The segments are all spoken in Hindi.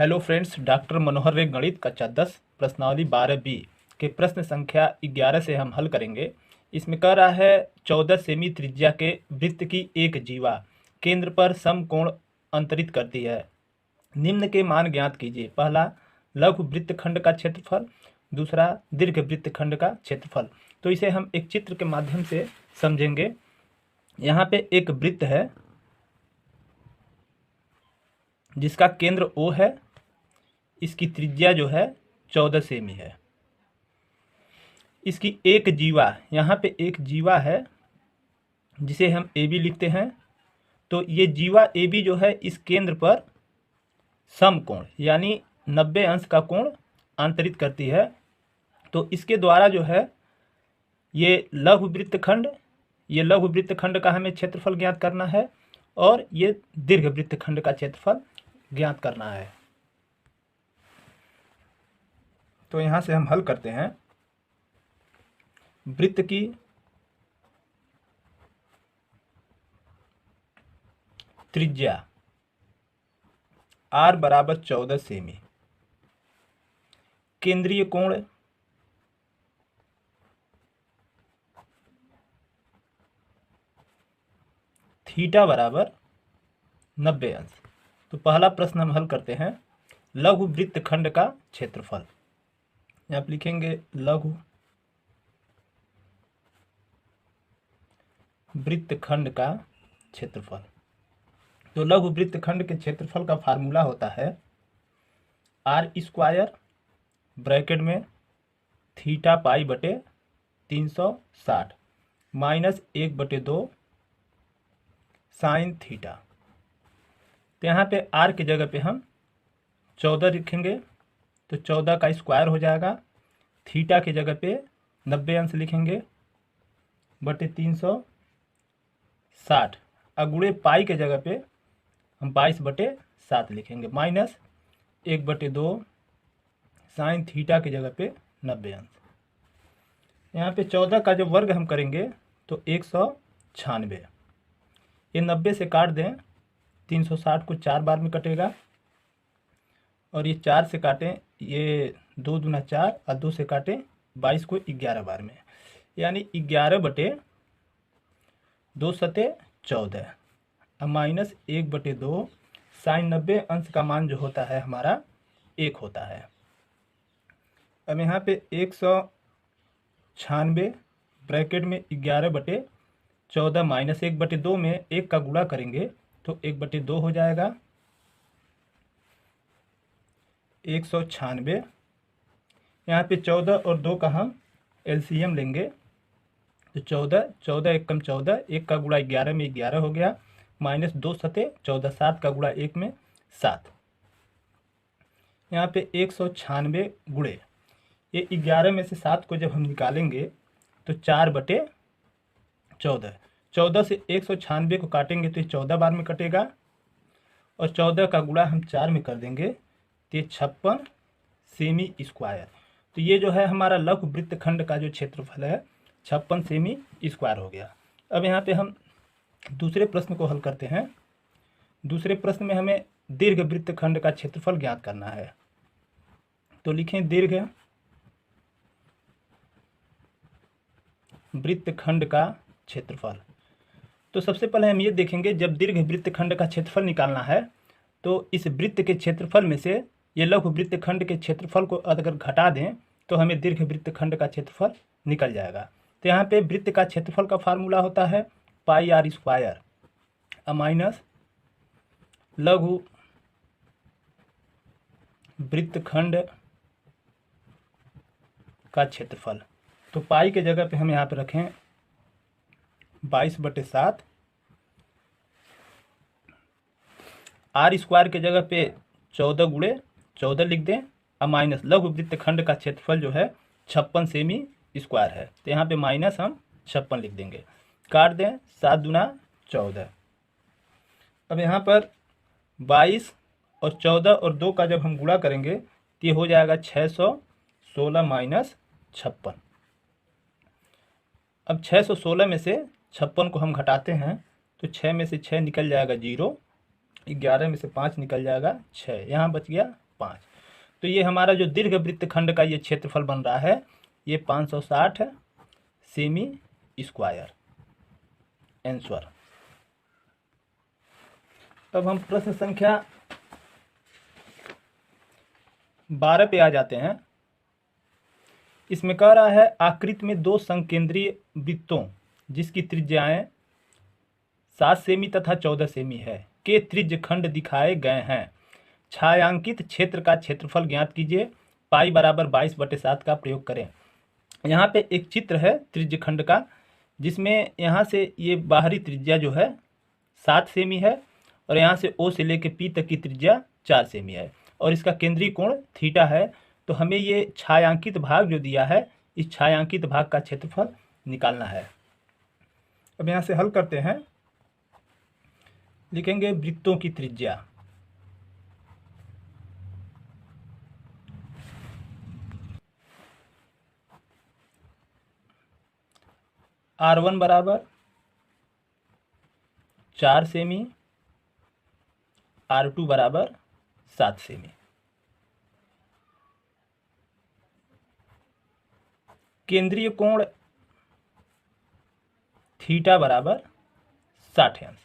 हेलो फ्रेंड्स, डॉक्टर मनोहर रे गणित कक्षा 10 प्रश्नावली 12B के प्रश्न संख्या 11 से हम हल करेंगे। इसमें कह रहा है 14 सेमी त्रिज्या के वृत्त की एक जीवा केंद्र पर समकोण अंतरित करती है। निम्न के मान ज्ञात कीजिए। पहला, लघु वृत्तखंड का क्षेत्रफल। दूसरा, दीर्घ वृत्तखंड का क्षेत्रफल। तो इसे हम एक चित्र के माध्यम से समझेंगे। यहाँ पे एक वृत्त है जिसका केंद्र O है। इसकी त्रिज्या जो है 14 सेमी है। इसकी एक जीवा, यहाँ पे एक जीवा है जिसे हम AB लिखते हैं। तो ये जीवा AB जो है इस केंद्र पर समकोण यानी 90 अंश का कोण आंतरित करती है। तो इसके द्वारा जो है ये लघु वृत्तखंड का हमें क्षेत्रफल ज्ञात करना है और ये दीर्घ वृत्तखंड का क्षेत्रफल ज्ञात करना है। तो यहाँ से हम हल करते हैं। वृत्त की त्रिज्या R बराबर 14 सेमी, केंद्रीय कोण थीटा बराबर 90 अंश। तो पहला प्रश्न हम हल करते हैं। लघु वृत्तखंड का क्षेत्रफल, यहाँ पे लिखेंगे लघु वृत्तखंड का क्षेत्रफल। तो लघु वृत्तखंड के क्षेत्रफल का फार्मूला होता है R² ब्रैकेट में थीटा पाई बटे 360 माइनस 1/2 साइन थीटा। तो यहाँ पे R की जगह पे हम 14 लिखेंगे तो 14 का स्क्वायर हो जाएगा। थीटा की जगह पे 90 अंश लिखेंगे बटे 360 अगुणे पाई के जगह पे हम 22/7 लिखेंगे माइनस 1/2 साइन थीटा की जगह पे 90 अंश। यहाँ पे 14 का जब वर्ग हम करेंगे तो 196। ये 90 से काट दें, 360 को 4 बार में कटेगा और ये 4 से काटें, ये 2 दूना 4 और 2 से काटें 22 को 11 बार में, यानी 11/2 सते 14 और माइनस 1/2 साइन 90 अंश का मान जो होता है हमारा 1 होता है। अब यहाँ पे 196 ब्रैकेट में 11/14 माइनस 1/2 में 1 का गुणा करेंगे तो 1/2 हो जाएगा। 196, यहाँ पे 14 और 2 का हम LCM लेंगे तो 14 1 कम 14, 1 का गुणा 11 में 11 हो गया माइनस 2 सते 14, 7 का गुणा 1 में 7। यहाँ पे 196 गुणे ये 11 में से 7 को जब हम निकालेंगे तो 4/14, 14 से 196 को काटेंगे तो ये 14 बार में कटेगा और 14 का गुणा हम 4 में कर देंगे तो ये 56 सेमी स्क्वायर। तो ये जो है हमारा लघु वृत्तखंड का जो क्षेत्रफल है 56 सेमी स्क्वायर हो गया। अब यहाँ पे हम दूसरे प्रश्न को हल करते हैं। दूसरे प्रश्न में हमें दीर्घ वृत्तखंड का क्षेत्रफल ज्ञात करना है। तो लिखें दीर्घ वृत्तखंड का क्षेत्रफल। तो सबसे पहले हम ये देखेंगे, जब दीर्घ वृत्तखंड का क्षेत्रफल निकालना है तो इस वृत्त के क्षेत्रफल में से ये लघु वृत्तखंड के क्षेत्रफल को अगर घटा दें तो हमें दीर्घ वृत्तखंड का क्षेत्रफल निकल जाएगा। तो यहाँ पे वृत्त का क्षेत्रफल का फार्मूला होता है πr² माइनस लघु वृत्तखंड का क्षेत्रफल। तो पाई के जगह पे हम यहाँ पे रखें 22/7, R² के जगह पे 14 गुणे 14 लिख दें और माइनस लघु वृत्तखंड का क्षेत्रफल जो है 56 सेमी स्क्वायर है। तो यहाँ पे माइनस हम 56 लिख देंगे, काट दें 7 दूना 14। अब यहाँ पर 22 और 14 और 2 का जब हम गुणा करेंगे तो ये हो जाएगा 616 माइनस 56। अब 616 में से 56 को हम घटाते हैं तो 6 में से 6 निकल जाएगा 0, 11 में से 5 निकल जाएगा 6, यहाँ बच गया 5। तो ये हमारा जो दीर्घ वृत्तखंड का ये क्षेत्रफल बन रहा है ये 560 सेमी स्क्वायर आंसर। अब हम प्रश्न संख्या 12 पे आ जाते हैं। इसमें कह रहा है आकृति में दो संकेंद्रीय वृत्तों जिसकी त्रिज्याएं 7 सेमी तथा 14 सेमी है के त्रिज्यखंड दिखाए गए हैं। छायांकित क्षेत्र का क्षेत्रफल ज्ञात कीजिए। पाई बराबर 22/7 का प्रयोग करें। यहाँ पे एक चित्र है त्रिज्यखंड का, जिसमें यहाँ से ये बाहरी त्रिज्या जो है 7 सेमी है और यहाँ से ओ से लेके पी तक की त्रिज्या 4 सेमी है और इसका केंद्रीय कोण थीटा है। तो हमें ये छायांकित भाग जो दिया है, इस छायांकित भाग का क्षेत्रफल निकालना है। अब यहाँ से हल करते हैं। लिखेंगे वृत्तों की त्रिज्या R1 बराबर 4 सेमी, R2 बराबर 7 सेमी। केंद्रीय कोण थीटा बराबर 60 अंश।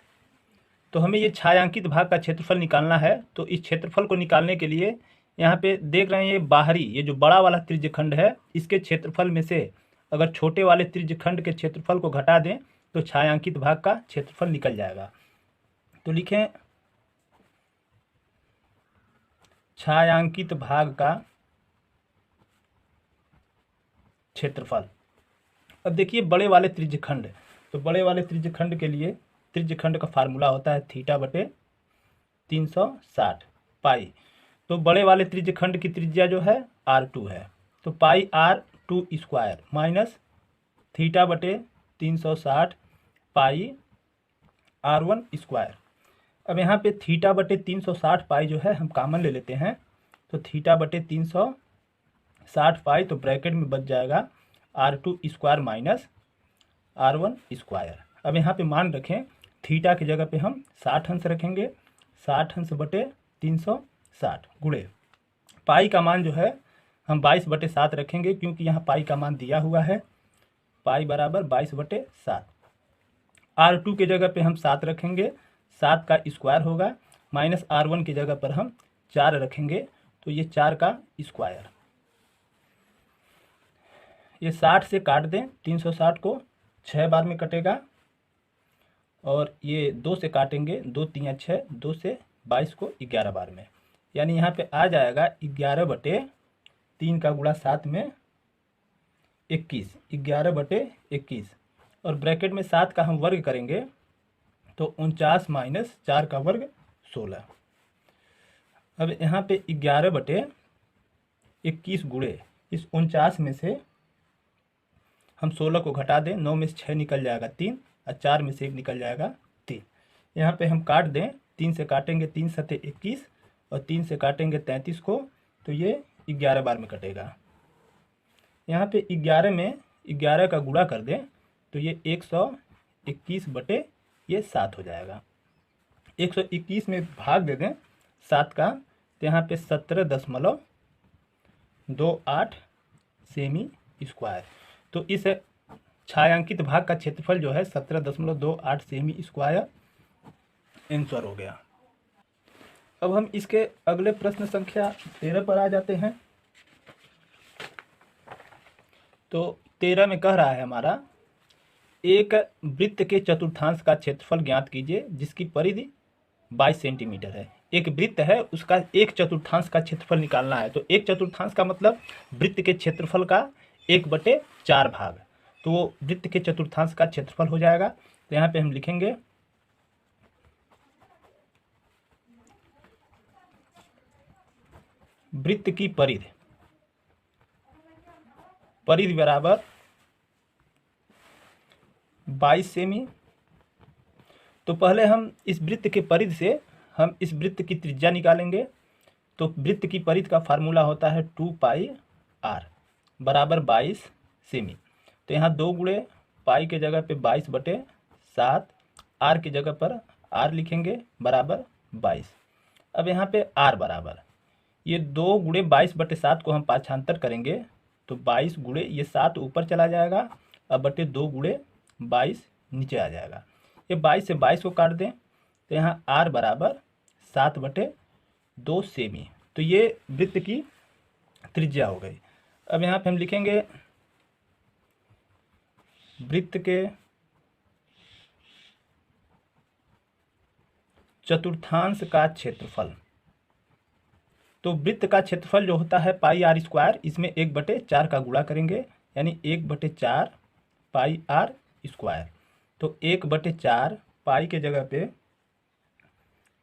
तो हमें ये छायांकित भाग का क्षेत्रफल निकालना है। तो इस क्षेत्रफल को निकालने के लिए यहाँ पे देख रहे हैं ये बाहरी, ये जो बड़ा वाला त्रिज्यखंड है, इसके क्षेत्रफल में से अगर छोटे वाले त्रिज्यखंड के क्षेत्रफल को घटा दें तो छायांकित भाग का क्षेत्रफल निकल जाएगा। तो लिखें छायांकित भाग का क्षेत्रफल। अब देखिए बड़े वाले त्रिज्यखंड, तो बड़े वाले त्रिज्यखंड के लिए त्रिज्यखंड का फार्मूला होता है थीटा बटे 360 पाई। तो बड़े वाले त्रिज्यखंड की त्रिज्या जो है R2 है, तो पाई R2 स्क्वायर माइनस थीटा बटे 360 पाई R1 स्क्वायर। अब यहाँ पे थीटा बटे 360 पाई जो है हम कामन ले लेते हैं, तो थीटा बटे 360 पाई, तो ब्रैकेट में बच जाएगा R2 square minus R1 square. अब यहाँ पे मान रखें थीटा की जगह पे हम 60 अंश रखेंगे, 60 अंश बटे 360 गुणे पाई का मान जो है हम 22/7 रखेंगे, क्योंकि यहाँ पाई का मान दिया हुआ है। पाई बराबर 22/7। R2 की जगह पे हम 7 रखेंगे, 7 का स्क्वायर होगा, माइनस R1 की जगह पर हम 4 रखेंगे, तो ये 4 का स्क्वायर। ये 60 से काट दें 360 को, 6 बार में कटेगा, और ये 2 से काटेंगे, 2 3 6, 2 से 22 को 11 बार में, यानी यहाँ पे आ जाएगा 11/3 का गुणा 7 में 21, 11/21, और ब्रैकेट में 7 का हम वर्ग करेंगे तो 49 माइनस 4 का वर्ग 16। अब यहाँ पे 11/21 गुणे इस 49 में से हम 16 को घटा दें, 9 में से 6 निकल जाएगा 3, और 4 में से 1 निकल जाएगा 3। यहाँ पे हम काट दें, 3 से काटेंगे 3 सते 21, और 3 से काटेंगे 33 को, तो ये 11 बार में कटेगा। यहाँ पे 11 में 11 का गुणा कर दें तो ये 121/7 हो जाएगा। 121 में भाग दे दें 7 का, तो यहाँ पे 17.28 सेमी स्क्वायर। तो इस छायांकित भाग का क्षेत्रफल जो है 17.28 सेमी स्क्वायर आंसर हो गया। अब हम इसके अगले प्रश्न संख्या 13 पर आ जाते हैं। तो 13 में कह रहा है हमारा एक वृत्त के चतुर्थांश का क्षेत्रफल ज्ञात कीजिए जिसकी परिधि 22 सेंटीमीटर है। एक वृत्त है, उसका एक चतुर्थांश का क्षेत्रफल निकालना है। तो एक चतुर्थांश का मतलब वृत्त के क्षेत्रफल का 1/4 भाग, तो वो वृत्त के चतुर्थांश का क्षेत्रफल हो जाएगा। तो यहाँ पे हम लिखेंगे वृत्त की परिधि, परिधि बराबर 22 सेमी। तो पहले हम इस वृत्त के परिधि से हम इस वृत्त की त्रिज्या निकालेंगे। तो वृत्त की परिधि का फार्मूला होता है 2πr बराबर 22 सेमी। तो यहाँ 2 गुणे पाई के जगह पे 22/7, आर की जगह पर आर लिखेंगे बराबर 22। अब यहाँ पे आर बराबर ये 2 × 22/7 को हम पाछांतर करेंगे तो 22 गुणे ये 7 ऊपर चला जाएगा और बटे 2 गुणे 22 नीचे आ जाएगा। ये 22 से 22 को काट दें तो यहाँ r बराबर 7/2 सेमी। तो ये वृत्त की त्रिज्या हो गई। अब यहाँ पे हम लिखेंगे वृत्त के चतुर्थांश का क्षेत्रफल। तो वृत्त का क्षेत्रफल जो होता है πr², इसमें 1/4 का गुणा करेंगे यानी 1/4 πr²। तो 1/4 पाई के जगह पे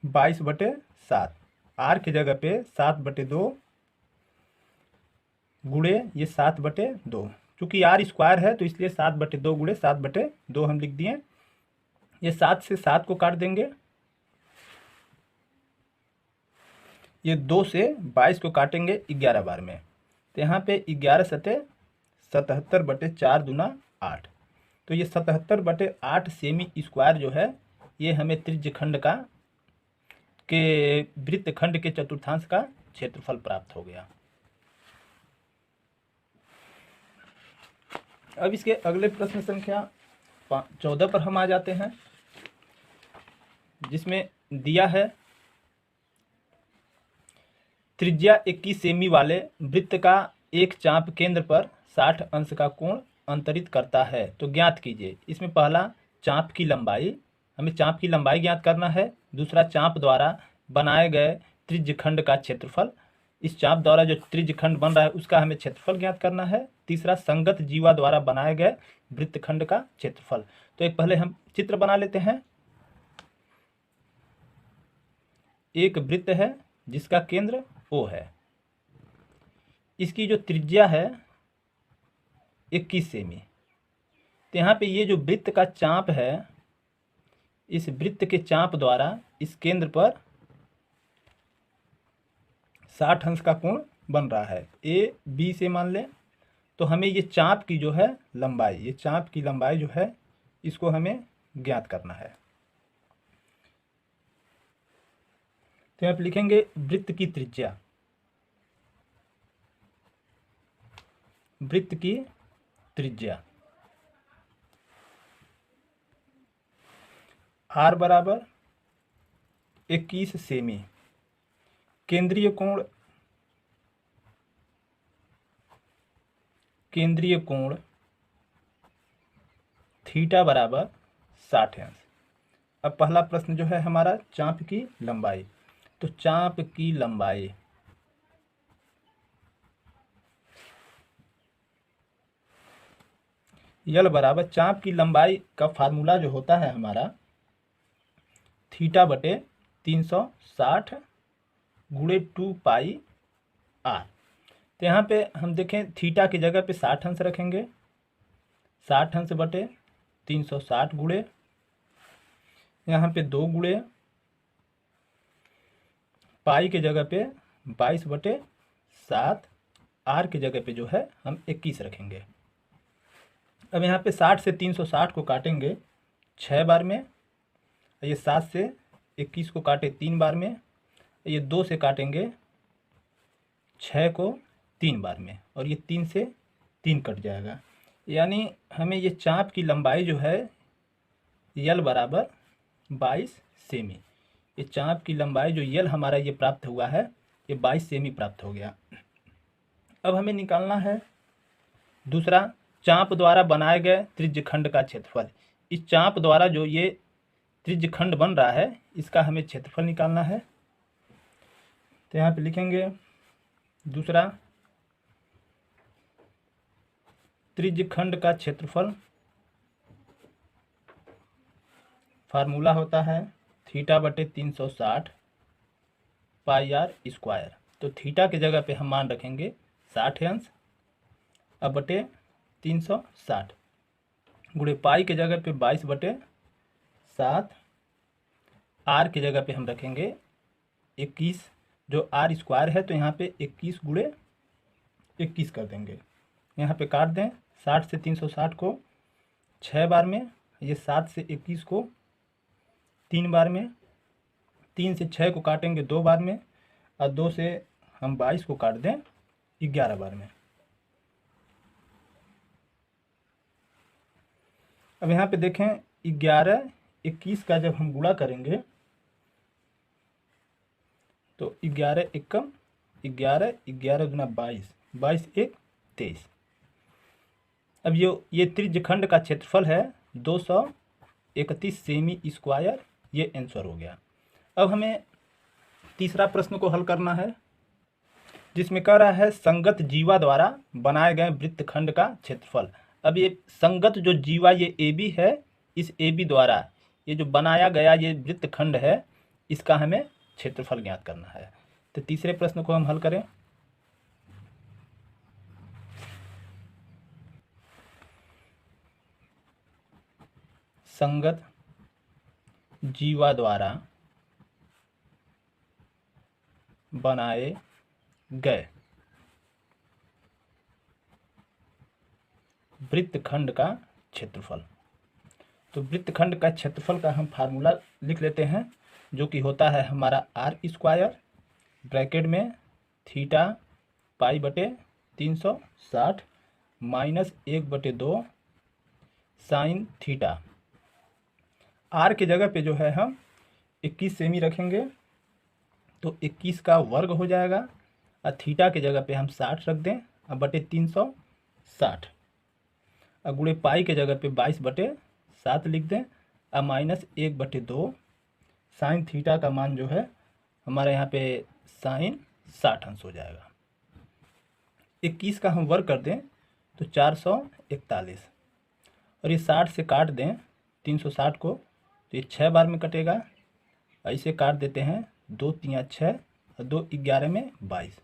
22/7, r के जगह पे 7/2 गुणे ये 7/2। चूँकि r² है तो इसलिए 7/2 गुणे 7/2 हम लिख दिए। ये 7 से 7 को काट देंगे, ये 2 से 22 को काटेंगे 11 बार में, तो यहाँ पे 11 सते 77/4 दूना 8। तो ये 77/8 सेमी स्क्वायर जो है ये हमें त्रिज्यखंड का के वृत्तखंड के चतुर्थांश का क्षेत्रफल प्राप्त हो गया। अब इसके अगले प्रश्न संख्या 14 पर हम आ जाते हैं, जिसमें दिया है त्रिज्या 21 सेमी वाले वृत्त का एक चाप केंद्र पर 60 अंश का कोण अंतरित करता है, तो ज्ञात कीजिए। इसमें पहला चाप की लंबाई, हमें चाप की लंबाई ज्ञात करना है। दूसरा चाप द्वारा बनाए गए त्रिज्यखंड का क्षेत्रफल, इस चाप द्वारा जो त्रिज्यखंड बन रहा है उसका हमें क्षेत्रफल ज्ञात करना है। तीसरा संगत जीवा द्वारा बनाए गए वृत्तखंड का क्षेत्रफल। तो एक पहले हम चित्र बना लेते हैं। एक वृत्त है जिसका केंद्र O है, इसकी जो त्रिज्या है 21 सेमी। तो यहाँ पे ये जो वृत्त का चाप है, इस वृत्त के चाप द्वारा इस केंद्र पर 60 अंश का कोण बन रहा है। ए बी से मान लें, तो हमें ये चाप की जो है लंबाई, ये चाप की लंबाई जो है इसको हमें ज्ञात करना है। तो आप लिखेंगे वृत्त की त्रिज्या, वृत्त की त्रिज्या r बराबर 21 सेमी, केंद्रीय कोण थीटा बराबर 60 अंश। अब पहला प्रश्न जो है हमारा चाप की लंबाई, तो चाप की लंबाई यल बराबर, चाप की लंबाई का फार्मूला जो होता है हमारा θ/360 गुणे 2 पाई r। तो यहाँ पे हम देखें थीटा की जगह पे 60 अंश रखेंगे, 60 अंश बटे 360 गुणे यहाँ पे 2 गुणे पाई के जगह पे 22/7, r के जगह पे जो है हम 21 रखेंगे। अब यहाँ पे 60 से 360 को काटेंगे 6 बार में, ये 7 से 21 को काटे 3 बार में, ये 2 से काटेंगे 6 को 3 बार में, और ये 3 से 3 कट जाएगा। यानी हमें ये चाप की लंबाई जो है यल बराबर 22 सेमी, ये चाप की लंबाई जो यल हमारा ये प्राप्त हुआ है ये 22 सेमी प्राप्त हो गया। अब हमें निकालना है दूसरा चाप द्वारा बनाए गए त्रिज्यखंड का क्षेत्रफल। इस चाप द्वारा जो ये त्रिज्यखंड बन रहा है इसका हमें क्षेत्रफल निकालना है। तो यहाँ पे लिखेंगे दूसरा त्रिज्यखंड का क्षेत्रफल, फार्मूला होता है θ/360 पाई r²। तो थीटा की जगह पे हम मान रखेंगे 60 अंश, अब बटे 360 गुणे पाई के जगह पे 22/7, r की जगह पे हम रखेंगे 21, जो r² है तो यहाँ पे 21 गुणे 21 कर देंगे। यहाँ पे काट दें 60 से 360 को 6 बार में, ये 7 से 21 को 3 बार में, 3 से 6 को काटेंगे 2 बार में, और 2 से हम 22 को काट दें 11 बार में। अब यहाँ पे देखें 11 21 का जब हम गुणा करेंगे तो 11 एकम 11, 11 गुना 22, 22 एक 23। अब ये त्रिज्यखंड का क्षेत्रफल है 231 सेमी स्क्वायर, ये आंसर हो गया। अब हमें तीसरा प्रश्न को हल करना है, जिसमें कह रहा है संगत जीवा द्वारा बनाए गए वृत्तखंड का क्षेत्रफल। अब ये संगत जो जीवा ये AB है, इस AB द्वारा ये जो बनाया गया ये वृत्तखंड है, इसका हमें क्षेत्रफल ज्ञात करना है। तो तीसरे प्रश्न को हम हल करें। संगत जीवा द्वारा बनाए गए वृत्तखंड का क्षेत्रफल। तो वृत्तखंड का क्षेत्रफल का हम फार्मूला लिख लेते हैं, जो कि होता है हमारा r² ब्रैकेट में थीटा पाई बटे 360 माइनस 1/2 साइन थीटा। r की जगह पे जो है हम 21 सेमी रखेंगे, तो 21 का वर्ग हो जाएगा, और थीटा की जगह पे हम 60 रख दें, और बटे 360, और गुणे पाई के जगह पे 22/7 लिख दें, और माइनस 1/2 साइन थीटा का मान जो है हमारे यहाँ पे साइन 60 अंश हो जाएगा। 21 का हम वर्ग कर दें तो 441, और ये 60 से काट दें 360 को, तो ये 6 बार में कटेगा। ऐसे काट देते हैं, 2 3 6 और 2 11 में 22,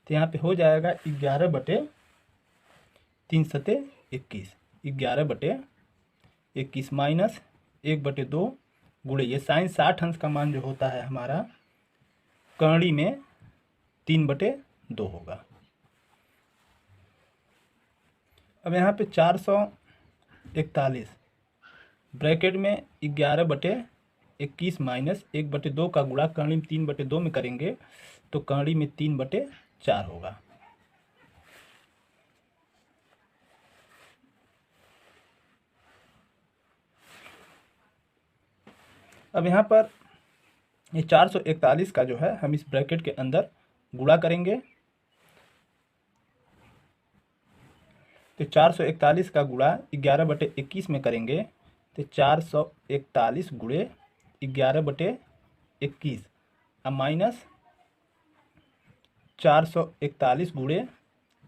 तो यहाँ पे हो जाएगा 11/3 सते 21, 11/21 माइनस 1/2 गुणे ये साइन 60 अंश का मान जो होता है हमारा करणी में 3/2 होगा। अब यहाँ पे 441 ब्रैकेट में 11/21 माइनस 1/2 का गुणा करणी में 3/2 में करेंगे, तो करणी में 3/4 होगा। अब यहाँ पर ये 441 का जो है हम इस ब्रैकेट के अंदर गुणा करेंगे, तो 441 का गुणा 11/21 में करेंगे, तो 441 गुणे 11/21 और माइनस 441 गुणे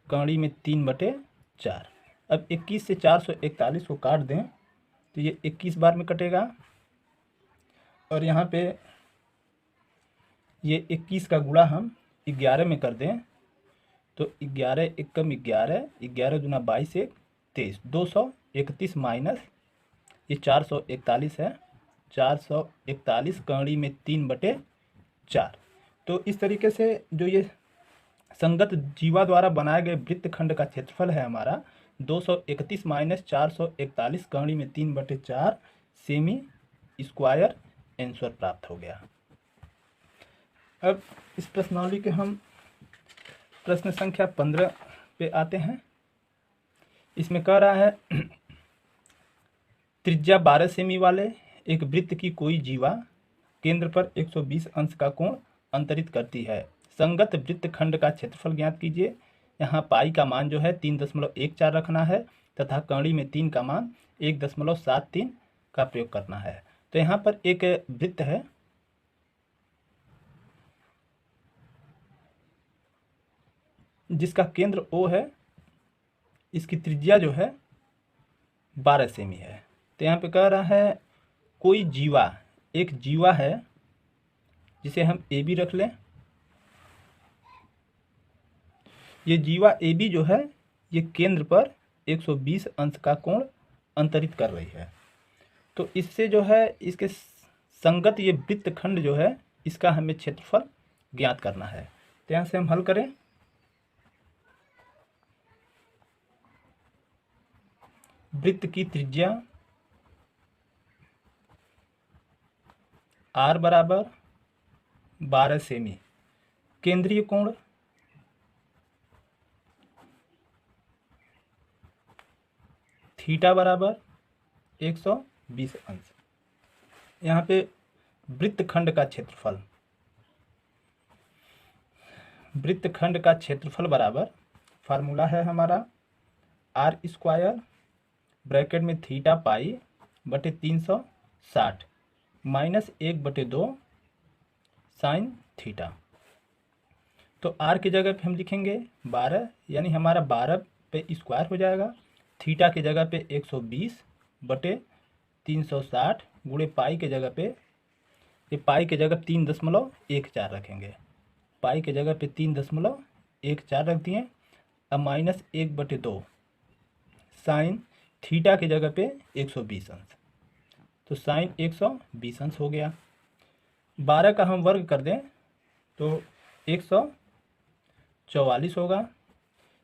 करणी में 3/4। अब 21 से 441 को काट दें तो ये 21 बार में कटेगा, और यहाँ पे ये 21 का गुणा हम 11 में कर दें, तो 11 एकम 11, 11 दूना 22 एक 23, 231 माइनस ये 441 है, 441 करणी में 3/4। तो इस तरीके से जो ये संगत जीवा द्वारा बनाए गए वृत्तखंड का क्षेत्रफल है हमारा 231 माइनस 441 करणी में 3/4 सेमी स्क्वायर आंसर प्राप्त हो गया। अब इस प्रश्नावली के हम प्रश्न संख्या 15 पे आते हैं। इसमें कह रहा है त्रिज्या 12 सेमी वाले एक वृत्त की कोई जीवा केंद्र पर 120 अंश का कोण अंतरित करती है। संगत वृत्तखंड का क्षेत्रफल ज्ञात कीजिए। यहाँ पाई का मान जो है 3.14 रखना है तथा करणी में 3 का मान 1.73 का प्रयोग करना है। तो यहाँ पर एक वृत्त है, जिसका केंद्र O है, इसकी त्रिज्या जो है 12 सेमी है। तो यहाँ पे कह रहा है कोई जीवा, एक जीवा है जिसे हम AB रख लें। ये जीवा AB जो है ये केंद्र पर 120 अंश का कोण अंतरित कर रही है। तो इससे जो है इसके संगत ये वृत्तखंड जो है इसका हमें क्षेत्रफल ज्ञात करना है। तो यहाँ से हम हल करें। वृत्त की त्रिज्या R बराबर 12 सेमी, केंद्रीय कोण थीटा बराबर 120 अंश। यहाँ पे वृत्तखंड का क्षेत्रफल, वृत्तखंड का क्षेत्रफल बराबर फार्मूला है हमारा आर स्क्वायर ब्रैकेट में थीटा पाई बटे 360 माइनस 1/2 साइन थीटा। तो आर की जगह पे हम लिखेंगे 12, यानी हमारा 12 पे स्क्वायर हो जाएगा। थीटा की जगह पे 120 बटे 360 गुणे पाई के जगह पे, ये पाई के जगह 3.14 रखेंगे, पाई के जगह पे 3.14 रख दिए। अब माइनस 1/2 साइन थीटा की जगह पे 120 अंश, तो साइन 120 अंश हो गया। 12 का हम वर्ग कर दें तो 144 होगा।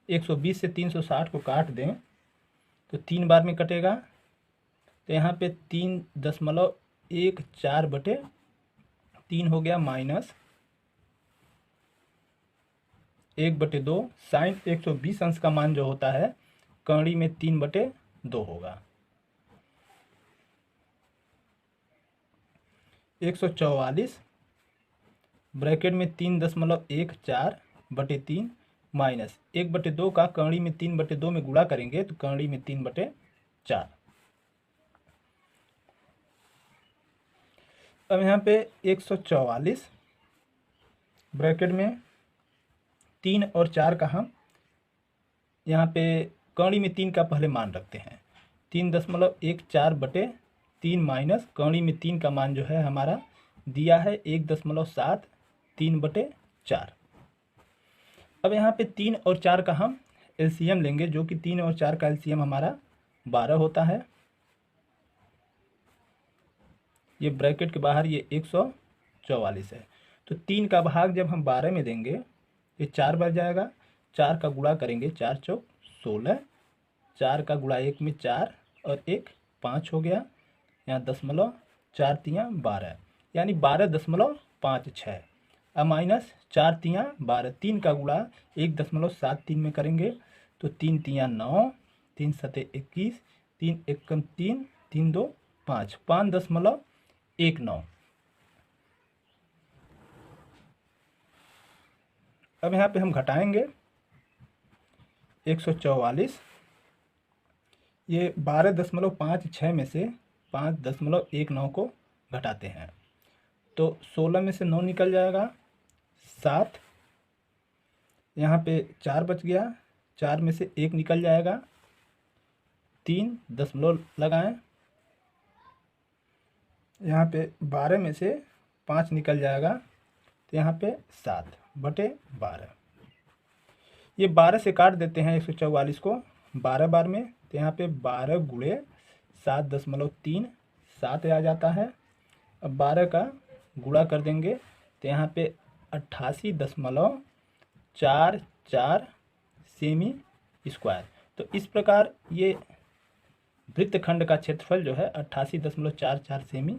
120 से 360 को काट दें तो 3 बार में कटेगा, तो यहाँ पे 3.14/3 हो गया माइनस 1/2 साइन 120 अंश का मान जो होता है कड़ी में 3/2 होगा। 144 ब्रैकेट में 3.14/3 माइनस 1/2 का कड़ी में 3/2 में गुणा करेंगे तो कड़ी में 3/4। अब यहाँ पे 144 ब्रैकेट में 3 और 4 का हम यहाँ पे कड़ी में 3 का पहले मान रखते हैं, 3.14/3 माइनस कड़ी में 3 का मान जो है हमारा दिया है 1.73/4। अब यहाँ पे 3 और 4 का हम एलसीएम लेंगे, जो कि 3 और 4 का एलसीएम हमारा 12 होता है। ये ब्रैकेट के बाहर ये 144 है, तो 3 का भाग जब हम 12 में देंगे ये 4 बच जाएगा। 4 का गुणा करेंगे, 4 चौक 16, 4 का गुणा 1 में 4 और 1 5 हो गया। यहाँ 4×3 = 12, यानी 12.56। अब माइनस 4×3 = 12, 3 का गुणा 1.73 में करेंगे तो 3×3 = 9, 3×7 = 21, 3×1 = 3, 3×2 = 5, 5.19। अब यहाँ पे हम घटाएंगे 144, ये 12.56 में से 5.19 को घटाते हैं तो 16 में से 9 निकल जाएगा, 7, यहाँ पे 4 बच गया, 4 में से 1 निकल जाएगा, 3 दशमलव लगाएं, यहाँ पे 12 में से 5 निकल जाएगा तो यहाँ पे 7/12। ये 12 से काट देते हैं 144 को 12 बार में, तो यहाँ पे 12 गुणे 7.3 7 आ जाता है। अब 12 का गुणा कर देंगे तो यहाँ पे 88.44 सेमी स्क्वायर। तो इस प्रकार ये वृत्तखंड का क्षेत्रफल जो है 88.44 सेमी